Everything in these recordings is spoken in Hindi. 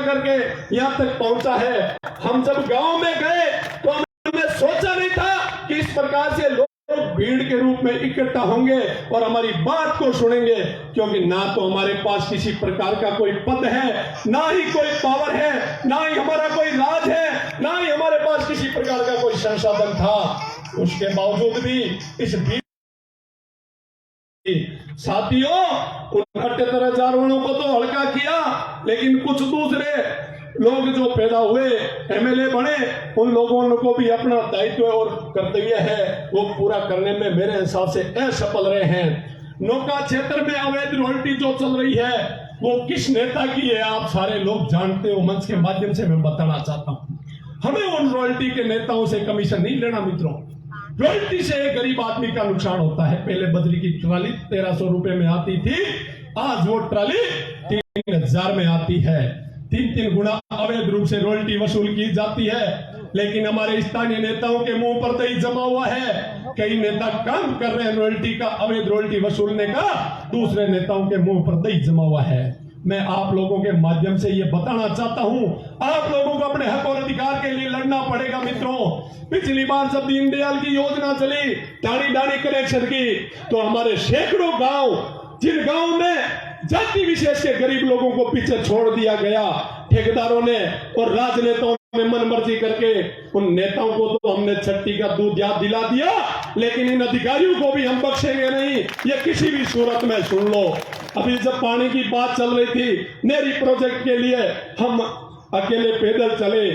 करके यहाँ तक पहुंचा है। हम जब गांव में गए तो हमने सोचा नहीं था कि इस प्रकार से लोग भीड़ के रूप में इकट्ठा होंगे और हमारी बात को सुनेंगे, क्योंकि ना तो हमारे पास किसी प्रकार का कोई पद है, ना ही कोई पावर है, ना ही हमारा कोई राज है, ना ही हमारे पास किसी प्रकार का कोई संसाधन था। उसके बावजूद भी इस भीड़ साथियों 68,000 वर्णों को तो हल्का किया, लेकिन कुछ दूसरे लोग जो पैदा हुए एमएलए बने, उन लोगों को भी अपना दायित्व और कर्तव्य है वो पूरा करने में मेरे हिसाब से असफल रहे हैं। नौका क्षेत्र में अवैध रॉयल्टी जो चल रही है वो किस नेता की है आप सारे लोग जानते हो। मंच के माध्यम से मैं बताना चाहता हूँ, हमें उन रॉयल्टी के नेताओं से कमीशन नहीं लेना मित्रों। रॉयल्टी से एक गरीब आदमी का नुकसान होता है। पहले बजरी की ट्राली 1300 रुपए में आती थी, आज वो ट्राली 3000 में आती है। 3 गुना अवैध रूप से रॉयल्टी वसूल की जाती है। लेकिन हमारे स्थानीय नेताओं के मुंह पर दही जमा हुआ है। कई नेता काम कर रहे हैं रॉयल्टी का, अवैध रॉयल्टी वसूलने का, दूसरे नेताओं के मुंह पर दही जमा हुआ है। मैं आप लोगों के माध्यम से ये बताना चाहता हूं, आप लोगों को अपने हक और अधिकार के लिए लड़ना पड़ेगा मित्रों। पिछली बार जब दीनदयाल की योजना चली डाणी डाणी कनेक्शन की, तो हमारे सैकड़ों गांव, जिन गांव में जाति विशेष के गरीब लोगों को पीछे छोड़ दिया गया, ठेकेदारों ने और राजनेताओं ने मनमर्जी करके उन नेताओं को तो हमने छट्टी का दूध याद दिला दिया, लेकिन इन अधिकारियों को भी हम बख्शेंगे नहीं, ये किसी भी सूरत में सुन लो। अभी जब पानी की बात चल रही थी, नेरी प्रोजेक्ट के लिए हम अकेले पैदल चले।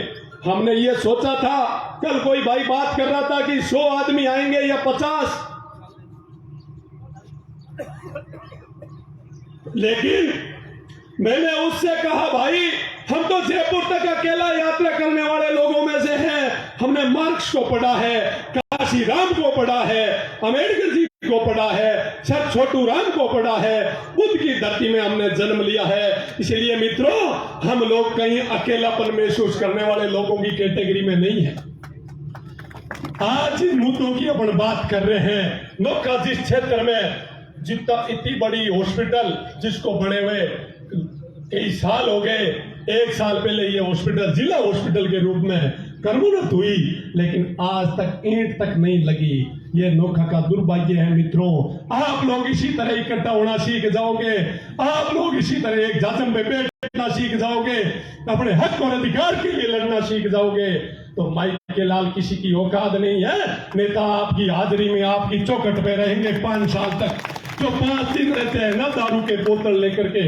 हमने ये सोचा था, कल कोई भाई बात कर रहा था कि 100 आदमी आएंगे या 50, लेकिन मैंने उससे कहा भाई हम तो जयपुर तक अकेला यात्रा करने वाले लोगों में से हैं। हमने मार्क्स को पढ़ा है, काशी राम को पढ़ा है, अम्बेडकर जी को पढ़ा है, सर छोटू राम को पढ़ा है, बुद्ध की धरती में हमने जन्म लिया है। इसलिए मित्रों, हम लोग कहीं अकेलापन महसूस करने वाले लोगों की कैटेगरी में नहीं है। आज इन मुद्दों की अपन बात कर रहे हैं। नौका जिस क्षेत्र में जितना इतनी बड़ी हॉस्पिटल जिसको बने हुए कई साल हो गए, 1 साल पहले ये हॉस्पिटल जिला हॉस्पिटल के रूप में कर्मरत हुई, लेकिन आज तक ईंट तक नहीं लगी। ये नौका का दुर्भाग्य है मित्रों। आप लोग इसी तरह इकट्ठा होना सीख जाओगे, आप लोग इसी तरह एक जाजम पे बैठना सीख जाओगे, अपने हक और अधिकार के लिए लड़ना सीख जाओगे, तो माइक के लाल किसी की औकात नहीं है। नेता आपकी हाजिरी में आपकी चौखट पे रहेंगे 5 साल तक। जो 5 दिन रहते हैं ना दारू के बोतल लेकर के,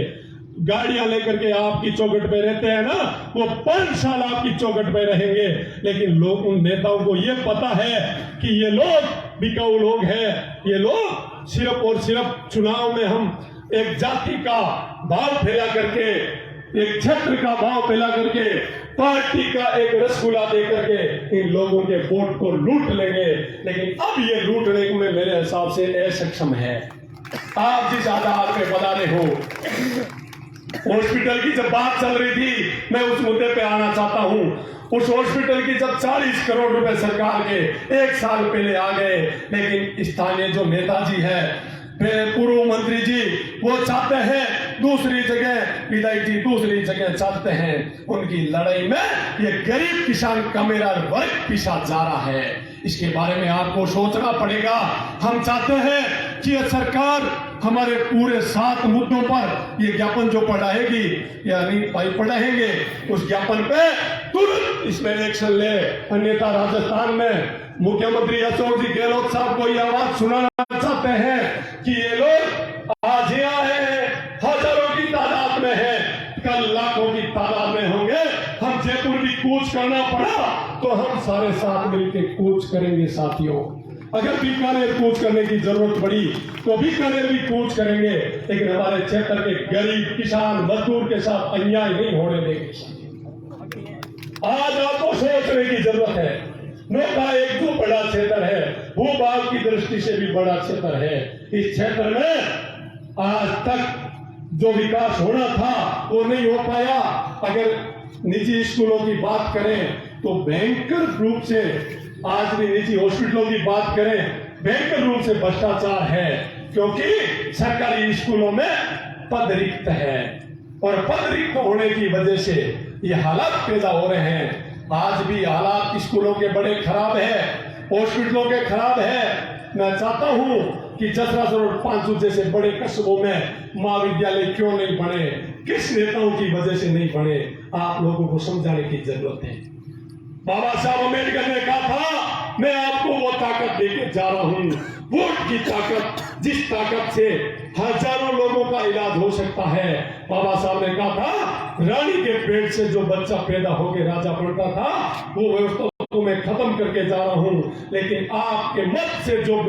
गाड़ियां लेकर के आपकी चौखट पे रहते हैं ना, वो 5 साल आपकी चौखट पे रहेंगे। लेकिन लोग, उन नेताओं को ये पता है कि ये लोग बिकाऊ लोग हैं। ये लोग सिर्फ और सिर्फ चुनाव में हम एक जाति का भाव फैला करके, एक क्षेत्र का भाव फैला करके, पार्टी का एक रसगुल्ला दे करके इन लोगों के वोट को लूट लेंगे। लेकिन अब ये लूटने में मेरे हिसाब से असक्षम है। आप जिस आधार पे बता रहे हो, हॉस्पिटल की जब बात चल रही थी, मैं उस मुद्दे पे आना चाहता हूं। उस हॉस्पिटल की जब 40 करोड़ रुपए सरकार के 1 साल पहले आ गए, लेकिन स्थानीय जो नेताजी है, पूर्व मंत्री जी, वो चाहते हैं दूसरी जगह, विधायक जी दूसरी जगह चाहते हैं। उनकी लड़ाई में ये गरीब किसान का मेरा वर्ग पीछा जा रहा है। इसके बारे में आपको सोचना पड़ेगा। हम चाहते हैं कि ये सरकार हमारे पूरे 7 मुद्दों पर ये ज्ञापन जो पढ़ाएगी, यानी पढ़ाएंगे, उस ज्ञापन पे तुरंत इसमें एक्शन ले। अन्यथा राजस्थान में मुख्यमंत्री अशोक जी गहलोत साहब को ये आवाज सुनाना चाहते हैं कि ये लोग आज ही आए हैं, हजारों की तादाद में है, कल लाखों की तादाद में होंगे। हम जयपुर भी कूच करना पड़ा तो हम सारे साथ मिलकर कूच करेंगे साथियों। अगर बीकानेर कूच करने की जरूरत पड़ी तो बीकानेर भी कूच करेंगे, लेकिन हमारे क्षेत्र के गरीब किसान मजदूर के साथ अन्याय नहीं होने देंगे। आज आपको सोचने की जरूरत है। नौका एक तो बड़ा क्षेत्र है, भूभाग की दृष्टि से भी बड़ा क्षेत्र है। इस क्षेत्र में आज तक जो विकास होना था वो नहीं हो पाया। अगर निजी स्कूलों की बात करें तो भयंकर रूप से, आज भी निजी हॉस्पिटलों की बात करें, भयंकर रूप से भ्रष्टाचार है, क्योंकि सरकारी स्कूलों में पद रिक्त है और पदरिक्त होने की वजह से ये हालात पैदा हो रहे हैं। आज भी हालात स्कूलों के बड़े खराब है, हॉस्पिटलों के खराब है। मैं चाहता हूं कि जसरासर और पांचू जैसे बड़े कस्बों में महाविद्यालय क्यों नहीं बने, किस नेताओं की वजह से नहीं बने, आप लोगों को समझाने की जरूरत है। बाबा साहब अम्बेडकर ने कहा था, मैं आपको वो ताकत देके जा रहा हूं, वोट की ताकत, जिस ताकत से हजारों लोगों का इलाज हो सकता है। बाबा साहब ने कहा था, रानी के पेट से जो बच्चा पैदा होकर राजा बनता था, वो व्यवस्था को मैं खत्म करके जा रहा हूं, लेकिन आपके मत से जो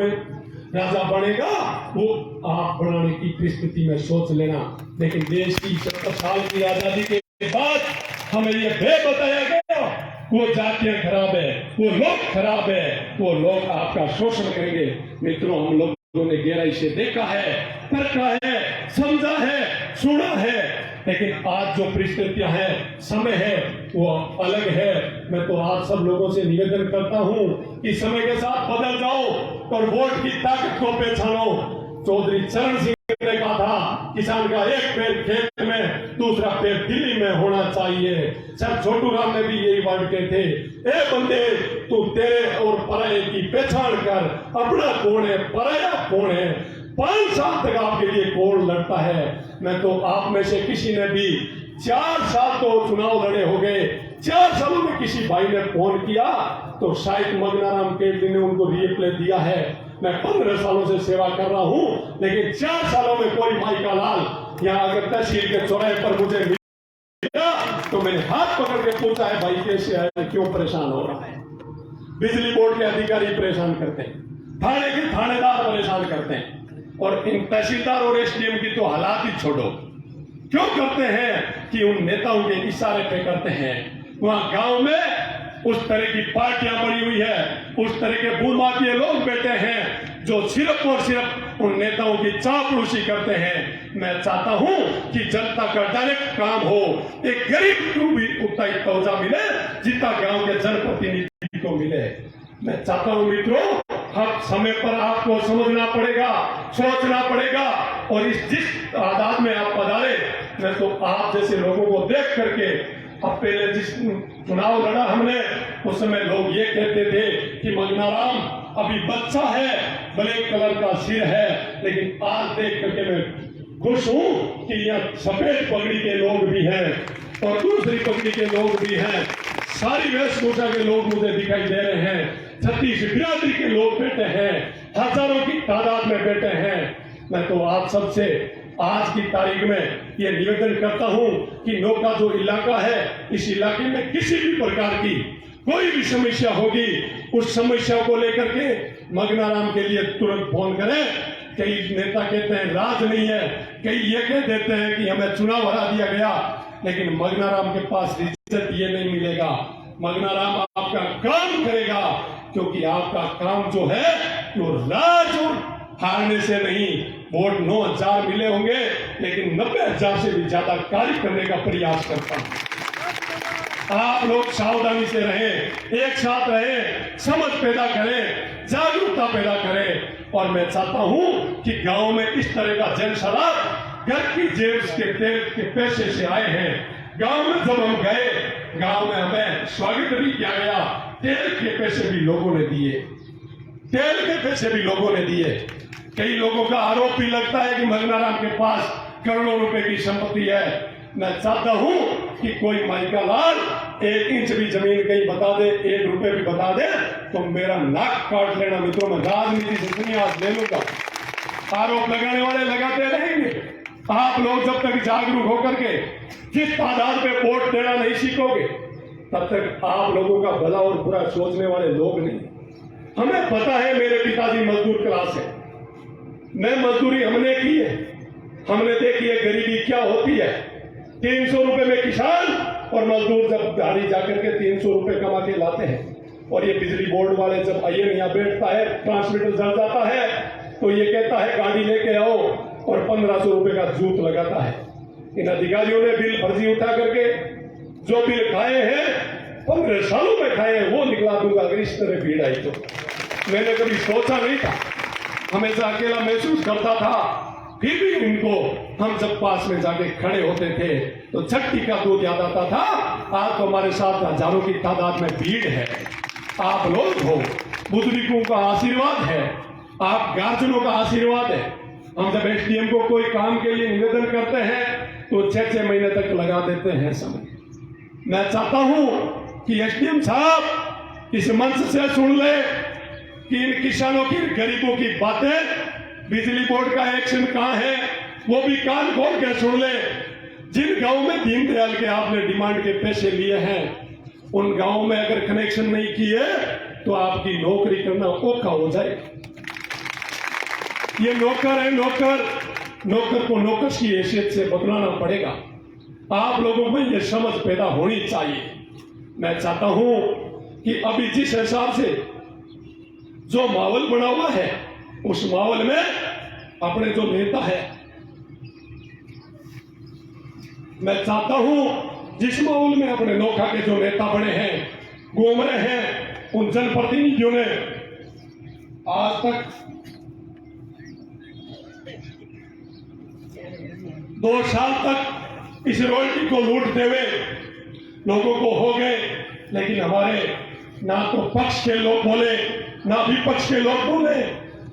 राजा बनेगा वो आप बनाने की परिस्थिति में सोच लेना। लेकिन देश की 70 साल की आजादी के बाद हमें ये भय बताया गया, वो जातियां खराब है, वो लोग खराब है, वो लोग आपका शोषण करेंगे। मित्रों, हम लोगों ने गहराई से देखा है, परखा है, समझा है, सुना है, लेकिन आज जो परिस्थितियां हैं, समय है, वो अलग है। मैं तो आप सब लोगों से निवेदन करता हूं कि समय के साथ बदल जाओ और वोट की ताकत को पहचानो। चौधरी चरण सिंह ने कहा था, किसान का एक पैर खेत में, दूसरा पैर दिल्ली में होना चाहिए। सर छोटू राम ने भी यही वर्ड कहे थे, ए बंदे, तू तेरे और पराये की पहचान कर, अपना कौन है, पराया कौन है। 5 साल तक आपके लिए कौन लड़ता है। मैं तो आप में से किसी ने भी 4 साल तो चुनाव लड़े हो गए, 4 सालों में किसी भाई ने फोन किया तो शायद मगनाराम केवली ने उनको रिप्लाई दिया है। मैं 15 सालों से सेवा कर रहा हूं, लेकिन 4 सालों में कोई भाई का लाल यहाँ अगर तहसील के चौराहे पर मुझे मिला तो मैंने हाथ पकड़ के पूछा है, भाई कैसे है, क्यों परेशान हो रहा है। बिजली बोर्ड के अधिकारी परेशान करते हैं, थाने के थानेदार परेशान करते हैं, और इन तहसीलदार और एसडीएम की तो हालात ही छोड़ो। क्यों करते हैं कि उन नेताओं के इशारे पे करते हैं। वहां गांव में उस तरह की पार्टियां बनी हुई है, उस तरह के भूमाफिया लोग बैठे हैं जो सिर्फ और सिर्फ उन नेताओं की चापलूसी करते हैं। मैं चाहता हूं कि जनता का डायरेक्ट काम हो, एक गरीब को भी उतना ही तवज्जो मिले जितना गांव के जनप्रतिनिधि को मिले। मैं चाहता हूं मित्रों, हर समय पर आपको समझना पड़ेगा, सोचना पड़ेगा, और इस जिस तादाद में आप पधारे, मैं तो आप जैसे लोगों को देख करके, अब पहले जिस चुनाव लड़ा हमने, उस समय लोग ये कहते थे कि मगनाराम अभी बच्चा है, ब्लैक कलर का सिर है, लेकिन आज देख करके मैं खुश हूं कि यह सफेद पगड़ी के लोग भी हैं और दूसरी पगड़ी के लोग भी हैं, सारी वेशभूषा के लोग मुझे दिखाई दे रहे हैं, छत्तीस बिरादरी के लोग बैठे हैं, हजारों की तादाद में बैठे हैं। मैं तो आप सबसे आज की तारीख में ये निवेदन करता हूं कि नौका जो इलाका है, इस इलाके में किसी भी प्रकार की कोई भी समस्या होगी, उस समस्या को लेकर के मगनाराम के लिए तुरंत फोन करें। कई नेता कहते हैं राज नहीं है, कई ये कह देते हैं कि हमें चुनाव हरा दिया गया, लेकिन मगनाराम के पास इज्जत ये नहीं मिलेगा। मगनाराम आपका काम करेगा, क्योंकि आपका काम जो है वो राज और हारने से नहीं। वोट 9,000 मिले होंगे, लेकिन 90,000 से भी ज्यादा कार्य करने का प्रयास करता हूं। आप लोग सावधानी से रहें, एक साथ रहें, समझ पैदा करें, जागरूकता पैदा करें। और मैं चाहता हूं कि गांव में इस तरह का जनसलाह घर की जेब के तेल के पैसे से आए हैं। गांव में जब हम गए, गांव में हमें स्वागत भी किया गया, तेल के पैसे भी लोगों ने दिए, तेल के पैसे भी लोगों ने दिए। कई लोगों का आरोप भी लगता है कि मगनाराम के पास करोड़ों रुपए की संपत्ति है। मैं चाहता हूं कि कोई माइका लाल 1 इंच भी जमीन कहीं बता दे, 1 रुपए भी बता दे, तो मेरा नाक काट लेना। मित्रों, मैं राजनीति से दुनिया ले लूंगा। आरोप लगाने वाले लगाते रहेंगे। आप लोग जब तक जागरूक होकर के जिस तादाद पे वोट देना नहीं सीखोगे, तब तक आप लोगों का भला और बुरा सोचने वाले लोग नहीं। हमें पता है, मेरे पिताजी मजदूर क्लास है, मैं मजदूरी हमने की है, हमने देखी है गरीबी क्या होती है। 300 रुपए में किसान और मजदूर जब गाड़ी जाकर के 300 रुपए कमा के लाते हैं, और ये बिजली बोर्ड वाले जब आईएम यहाँ बैठता है, ट्रांसमीटर जल जाता है, तो ये कहता है गाड़ी लेके आओ, और 1500 रुपए का जूत लगाता है। इन अधिकारियों ने बिल फर्जी उठा करके जो बिल खाए हैं, 15 सालों में खाए हैं, वो निकला दूंगा अगर इस तरह भीड़ आई तो। मैंने कभी सोचा नहीं था, हमेशा अकेला महसूस करता था फिर भी इनको हम जब पास में जाके खड़े होते थे तो चट्टी का दूध याद आता था। आज तो हमारे साथ हजारों की तादाद में भीड़ है। आप लोग हो, बुजुर्गों का आशीर्वाद है, आप गार्जियनों का आशीर्वाद है। हम जब एसडीएम को कोई काम के लिए निवेदन करते हैं तो 6-6 महीने तक लगा देते हैं समय। मैं चाहता हूं कि एसडीएम साहब इस मंच से सुन ले कि इन किसानों की, गरीबों की बातें, बिजली बोर्ड का एक्शन कहां है वो भी कान खोल के सुन ले। जिन गांव में दीनदयाल के आपने डिमांड के पैसे लिए हैं उन गांव में अगर कनेक्शन नहीं किए तो आपकी नौकरी करना औखा हो जाएगा। ये नौकर है, नौकर को नौकर की हैसियत से बदलाना पड़ेगा। आप लोगों में ये समझ पैदा होनी चाहिए। मैं चाहता हूं कि अभी जिस हिसाब से जो माहौल बना हुआ है उस माहौल में अपने जो नेता है, मैं चाहता हूं जिस माहौल में अपने नोखा के जो नेता बने हैं, घूम रहे हैं, उन जनप्रतिनिधियों ने आज तक 2 साल तक इस रॉयल्टी को लूटते हुए लोगों को हो गए। लेकिन हमारे ना तो पक्ष के लोग बोले, ना विपक्ष के लोग बोले,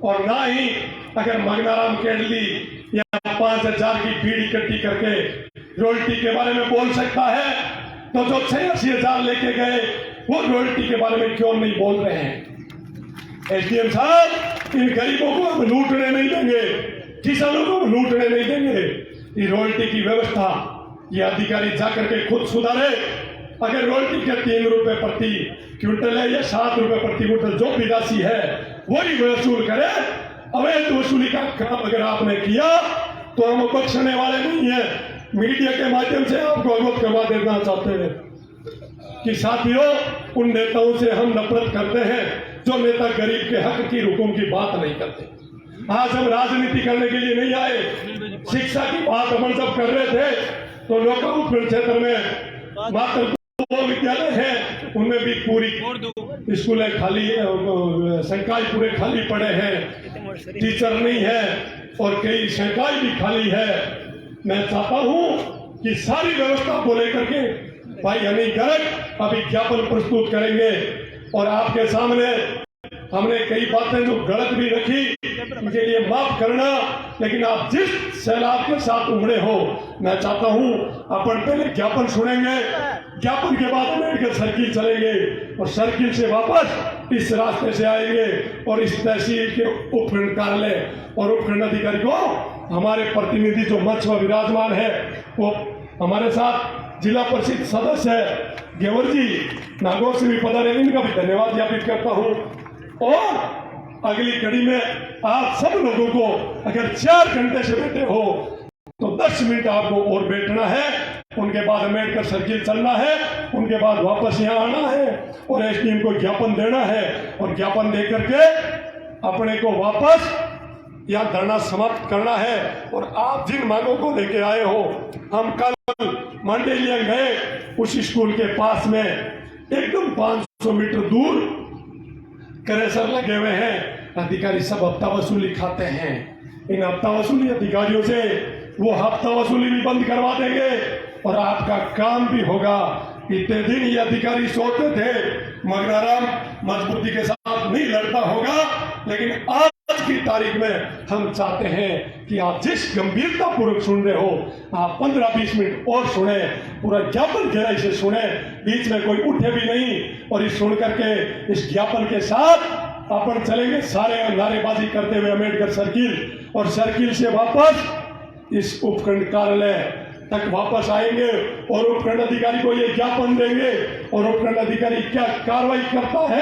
और ना ही अगर मंगनाराम केडली या 5,000 की भीड़ इकट्ठी करके रॉयल्टी के बारे में बोल सकता है तो जो 86,000 लेके गए वो रॉयल्टी के बारे में क्यों नहीं बोल रहे हैं। एसडीएम साहब, इन गरीबों को हम लूटने नहीं देंगे, किसानों को हम लूटने नहीं देंगे। ये रॉयल्टी की व्यवस्था ये अधिकारी जाकर के खुद सुधारे। अगर रॉयल्टी के 3 रुपए प्रति क्विंटल है या 7 रुपए प्रति क्विंटल जो भी राशि है वही वसूल करे। अवैध वसूली का काम अगर आपने किया तो हम बख्शने वाले नहीं है। मीडिया के माध्यम से आपको अवगत करवा देना चाहते हैं कि साथियों, उन नेताओं से हम नफरत करते हैं जो नेता गरीब के हक की हुकुम की बात नहीं करते। आज हम राजनीति करने के लिए नहीं आए। शिक्षा की बात हम जब कर रहे थे तो लोकाउट क्षेत्र में मात्र 2 विद्यालय हैं, उनमें भी पूरी स्कूलें खाली, संकाय पूरे खाली पड़े हैं, टीचर नहीं है और कई संकाय भी खाली है। मैं चाहता हूं कि सारी व्यवस्था को लेकर के भाई अनिल गर्ग अभी ज्ञापन प्रस्तुत करेंगे और आपके सामने हमने कई बातें जो गलत भी रखी उनके लिए माफ करना। लेकिन आप जिस सैलाब के साथ उमड़े हो, मैं चाहता हूं अपन पहले ज्ञापन सुनेंगे, ज्ञापन के बाद मेडिकल सर्किल चलेंगे और सर्किल से वापस इस रास्ते से आएंगे और इस तहसील के उपखंड कार्यालय और उपखंड अधिकारी को हमारे प्रतिनिधि जो मंच में विराजमान है वो हमारे साथ जिला परिषद सदस्य है गेवर जी नागौर से भी पधारे, इनका भी धन्यवाद ज्ञापित करता हूँ। और अगली कड़ी में आप सब लोगों को अगर 4 घंटे से बैठे हो तो 10 मिनट आपको और बैठना है, उनके बाद अम्बेडकर सर्किल चलना है, उनके बाद वापस यहाँ आना है और एसडीएम को ज्ञापन देना है और ज्ञापन दे करके अपने को वापस यहाँ धरना समाप्त करना है। और आप जिन मांगों को लेके आए हो, हम कल मंडेलिया गए, उस स्कूल के पास में एकदम 500 मीटर दूर क्रेशर लगे हुए हैं। अधिकारी सब हफ्ता वसूली खाते हैं। इन हफ्ता वसूली अधिकारियों से वो हफ्ता वसूली भी बंद करवा देंगे और आपका काम भी होगा। इतने दिन ये अधिकारी सोचते थे मंगनाराम मजबूती के साथ नहीं लड़ता होगा, लेकिन आज की तारीख में हम चाहते हैं कि आप जिस गंभीरता पूर्वक सुन रहे हो आप 15-20 मिनट और सुने, पूरा ज्ञापन गहराई से सुने, बीच में कोई उठे भी नहीं। और इस सुन करके इस ज्ञापन के साथ अपन चलेंगे सारे नारेबाजी करते हुए अम्बेडकर सर्किल और सर्किल से वापस इस उपखंड कार्यालय तक वापस आएंगे और उपखंड अधिकारी को ये ज्ञापन देंगे और उपखंड अधिकारी क्या कार्रवाई करता है